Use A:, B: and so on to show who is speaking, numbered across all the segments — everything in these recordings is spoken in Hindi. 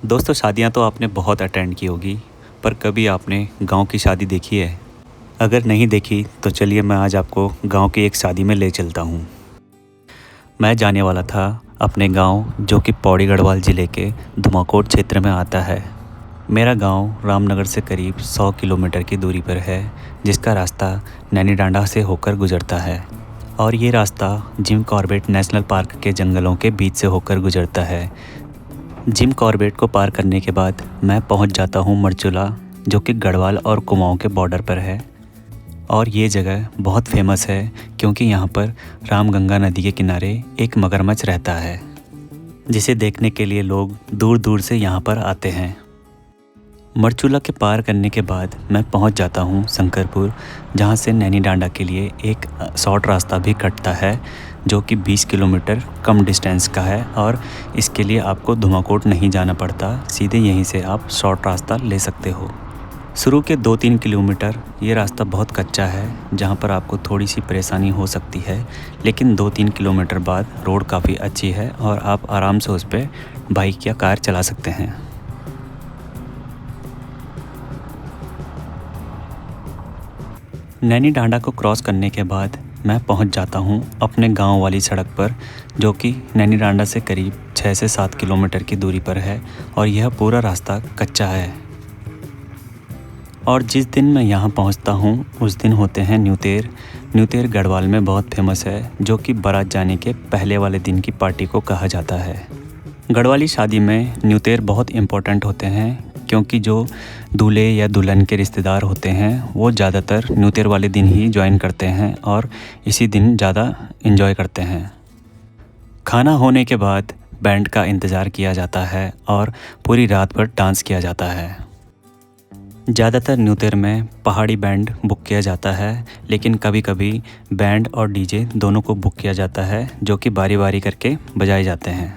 A: दोस्तों, शादियाँ तो आपने बहुत अटेंड की होगी, पर कभी आपने गांव की शादी देखी है? अगर नहीं देखी तो चलिए मैं आज आपको गांव की एक शादी में ले चलता हूँ। मैं जाने वाला था अपने गांव, जो कि पौड़ी गढ़वाल ज़िले के धुमाकोट क्षेत्र में आता है। मेरा गांव रामनगर से करीब 100 किलोमीटर की दूरी पर है, जिसका रास्ता नैनीडांडा से होकर गुजरता है। और ये रास्ता जिम कॉर्बेट नेशनल पार्क के जंगलों के बीच से होकर गुजरता है। जिम कॉर्बेट को पार करने के बाद मैं पहुंच जाता हूं मरचूला, जो कि गढ़वाल और कुमाऊं के बॉर्डर पर है। और ये जगह बहुत फेमस है क्योंकि यहाँ पर रामगंगा नदी के किनारे एक मगरमच्छ रहता है, जिसे देखने के लिए लोग दूर दूर से यहाँ पर आते हैं। मरचूला के पार करने के बाद मैं पहुँच जाता हूँ शंकरपुर, जहाँ से नैनीडांडा के लिए एक शॉर्ट रास्ता भी कटता है, जो कि 20 किलोमीटर कम डिस्टेंस का है। और इसके लिए आपको धुमाकोट नहीं जाना पड़ता, सीधे यहीं से आप शॉर्ट रास्ता ले सकते हो। शुरू के 2-3 किलोमीटर ये रास्ता बहुत कच्चा है, जहाँ पर आपको थोड़ी सी परेशानी हो सकती है, लेकिन 2-3 किलोमीटर बाद रोड काफ़ी अच्छी है और आप आराम से उस पर बाइक या कार चला सकते हैं। नैनीडांडा को क्रॉस करने के बाद मैं पहुंच जाता हूं अपने गांव वाली सड़क पर, जो कि नैनीडांडा से करीब 6 से 7 किलोमीटर की दूरी पर है। और यह पूरा रास्ता कच्चा है। और जिस दिन मैं यहां पहुंचता हूं उस दिन होते हैं न्यूतेर। न्यूतेर गढ़वाल में बहुत फेमस है, जो कि बारात जाने के पहले वाले दिन की पार्टी को कहा जाता है। गढ़वाली शादी में न्यूतेर बहुत इम्पोर्टेंट होते हैं, क्योंकि जो दूल्हे या दुल्हन के रिश्तेदार होते हैं वो ज़्यादातर न्यूतेर वाले दिन ही ज्वाइन करते हैं और इसी दिन ज़्यादा इन्जॉय करते हैं। खाना होने के बाद बैंड का इंतज़ार किया जाता है और पूरी रात भर डांस किया जाता है। ज़्यादातर न्यूतेर में पहाड़ी बैंड बुक किया जाता है, लेकिन कभी कभी बैंड और डीजे दोनों को बुक किया जाता है, जो कि बारी बारी करके बजाए जाते हैं।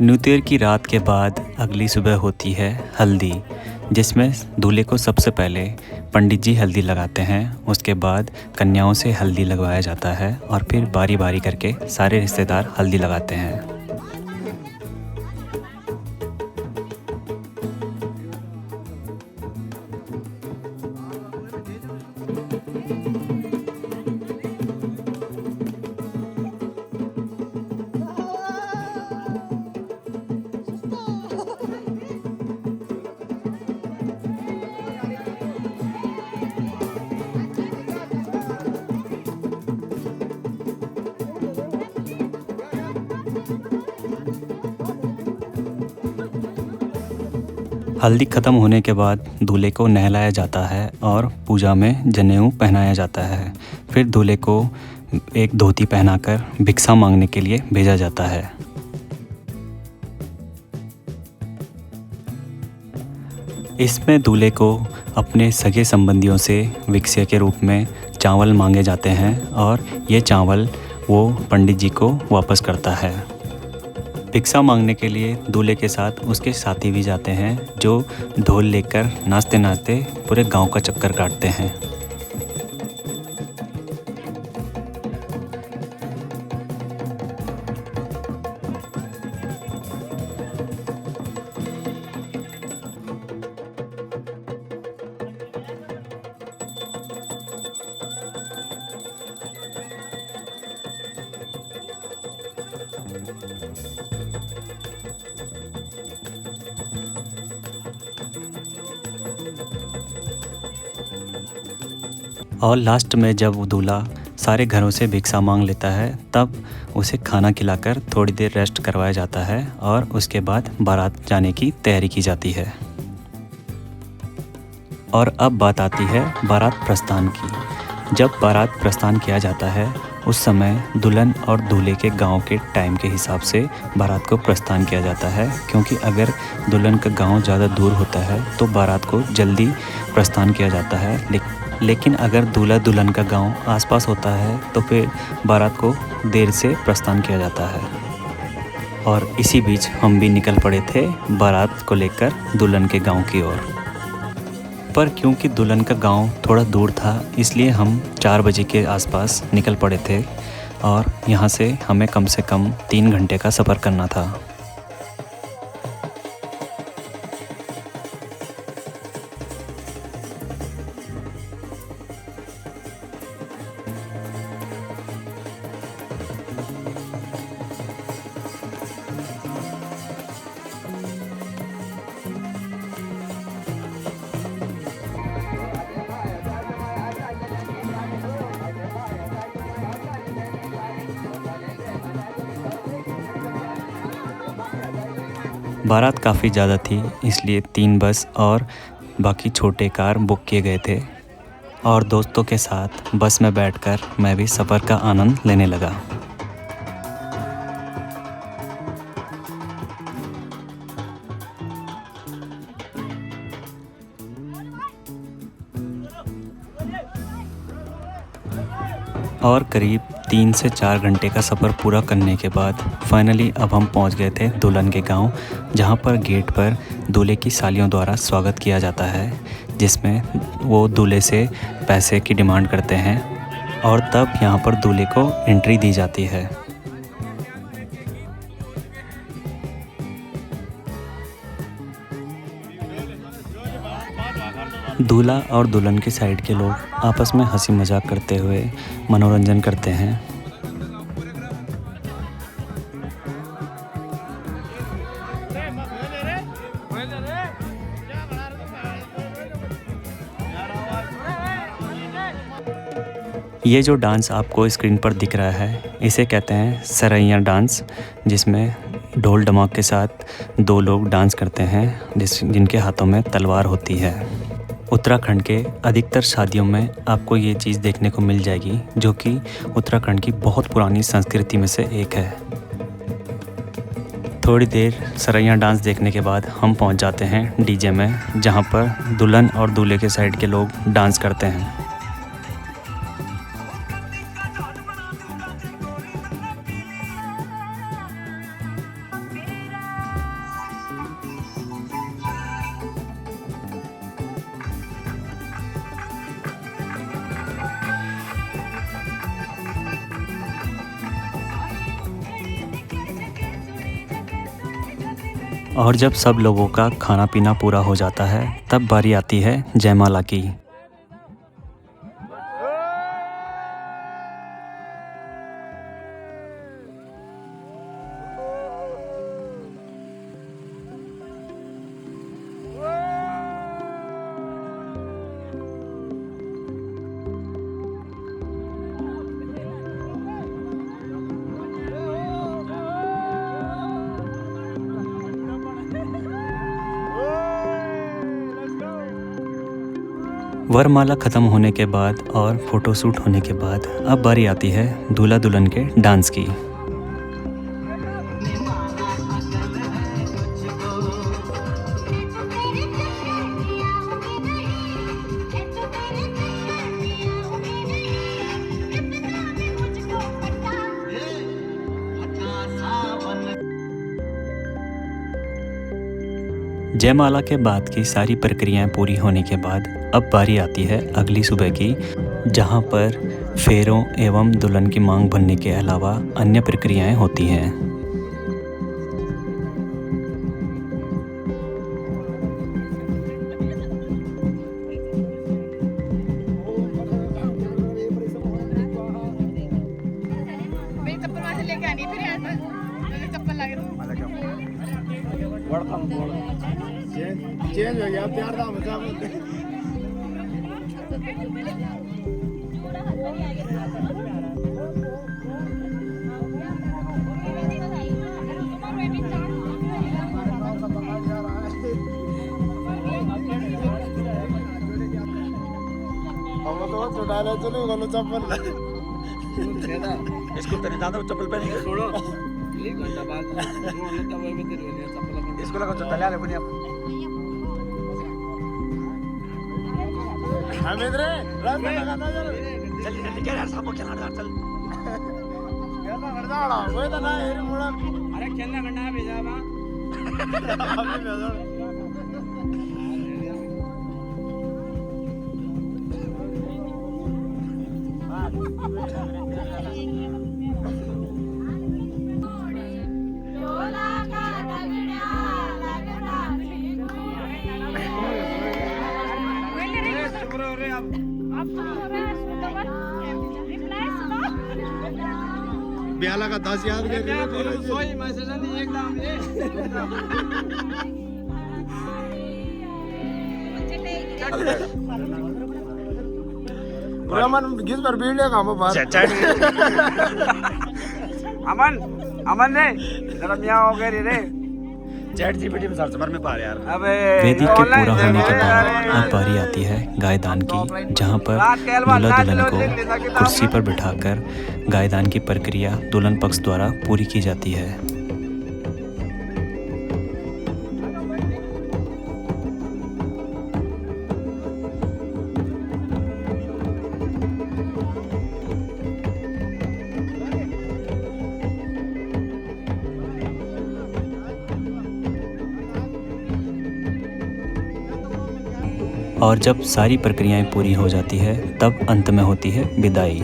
A: न्यूतेर की रात के बाद अगली सुबह होती है हल्दी, जिसमें दूल्हे को सबसे पहले पंडित जी हल्दी लगाते हैं। उसके बाद कन्याओं से हल्दी लगवाया जाता है और फिर बारी बारी करके सारे रिश्तेदार हल्दी लगाते हैं। हल्दी ख़त्म होने के बाद दूल्हे को नहलाया जाता है और पूजा में जनेऊ पहनाया जाता है। फिर दूल्हे को एक धोती पहनाकर भिक्षा मांगने के लिए भेजा जाता है। इसमें दूल्हे को अपने सगे संबंधियों से भिक्षा के रूप में चावल मांगे जाते हैं और ये चावल वो पंडित जी को वापस करता है। भिक्षा मांगने के लिए दूल्हे के साथ उसके साथी भी जाते हैं, जो ढोल लेकर नाचते नाचते पूरे गांव का चक्कर काटते हैं। और लास्ट में जब वो दूल्हा सारे घरों से भिक्षा मांग लेता है तब उसे खाना खिलाकर थोड़ी देर रेस्ट करवाया जाता है और उसके बाद बारात जाने की तैयारी की जाती है। और अब बात आती है बारात प्रस्थान की। जब बारात प्रस्थान किया जाता है उस समय दुल्हन और दूल्हे के गांव के टाइम के हिसाब से बारात को प्रस्थान किया जाता है, क्योंकि अगर दुल्हन का गांव ज़्यादा दूर होता है तो बारात को जल्दी प्रस्थान किया जाता है। लेकिन अगर दूल्हा दुल्हन का गांव आसपास होता है तो फिर बारात को देर से प्रस्थान किया जाता है। और इसी बीच हम भी निकल पड़े थे बारात को लेकर दुल्हन के गांव की ओर। पर क्योंकि दुल्हन का गांव थोड़ा दूर था इसलिए हम 4 बजे के आसपास निकल पड़े थे और यहाँ से हमें कम से कम 3 घंटे का सफ़र करना था। बारात काफ़ी ज़्यादा थी इसलिए 3 बस और बाकी छोटे कार बुक किए गए थे और दोस्तों के साथ बस में बैठकर मैं भी सफ़र का आनंद लेने लगा। और करीब 3 से 4 घंटे का सफ़र पूरा करने के बाद फाइनली अब हम पहुंच गए थे दुल्हन के गांव, जहां पर गेट पर दूल्हे की सालियों द्वारा स्वागत किया जाता है, जिसमें वो दूल्हे से पैसे की डिमांड करते हैं और तब यहां पर दूल्हे को एंट्री दी जाती है। दूल्हा और दुल्हन की साइड के लोग आपस में हंसी मजाक करते हुए मनोरंजन करते हैं। ये जो डांस आपको स्क्रीन पर दिख रहा है इसे कहते हैं सरैया डांस, जिसमें ढोल ढमाक के साथ 2 लोग डांस करते हैं जिनके हाथों में तलवार होती है। उत्तराखंड के अधिकतर शादियों में आपको ये चीज़ देखने को मिल जाएगी, जो कि उत्तराखंड की बहुत पुरानी संस्कृति में से एक है। थोड़ी देर सरैया डांस देखने के बाद हम पहुंच जाते हैं डीजे में, जहां पर दुल्हन और दूल्हे के साइड के लोग डांस करते हैं। और जब सब लोगों का खाना पीना पूरा हो जाता है तब बारी आती है जयमाला की। वरमाला ख़त्म होने के बाद और फ़ोटोशूट होने के बाद अब बारी आती है दूल्हा दुल्हन के डांस की। जयमाला के बाद की सारी प्रक्रियाएं पूरी होने के बाद अब बारी आती है अगली सुबह की, जहां पर फेरों एवं दुल्हन की मांग भरने के अलावा अन्य प्रक्रियाएं होती हैं।
B: चेंज हो गया, प्यार था चप्पल
A: इसको तने ज्यादा चप्पल पहनेंगे
B: छोड़ो 1 घंटा बाद
A: इसको लगा तो तले पनि अब
B: हमें रे रन लगा ना चल
A: जल्दी जल्दी क्या यार सबको खेलना चल
B: खेलना कर जाड़ा वो तो ना हेरी मुड़ा
C: अरे खेलना करना है भेजा बा
B: अभी भेजो ब्याला का 10 याद कर रहे हो
C: सोई मैसेज नहीं एकदम ये
B: रमन किस पर वीडियो काम बात
C: अमन ने जरा मियां हो गए रे
B: चैट जीपीटी में सर्च में पा रहे यार
C: अबे
A: वेदी के पूरा होने के बाद अब बारी आती है गायदान की, जहां पर दूल्हा दुल्हन को कुर्सी पर बिठाकर गायदान की प्रक्रिया दुल्हन पक्ष द्वारा पूरी की जाती है। और जब सारी प्रक्रियाएं पूरी हो जाती है तब अंत में होती है विदाई।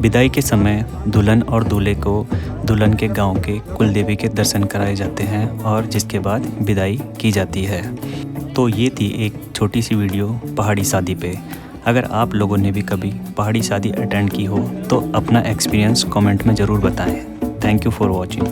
A: विदाई के समय दुल्हन और दूल्हे को दुल्हन के गांव के कुल देवी के दर्शन कराए जाते हैं और जिसके बाद विदाई की जाती है। तो ये थी एक छोटी सी वीडियो पहाड़ी शादी पे। अगर आप लोगों ने भी कभी पहाड़ी शादी अटेंड की हो तो अपना एक्सपीरियंस कमेंट में ज़रूर बताएं। Thank you for watching.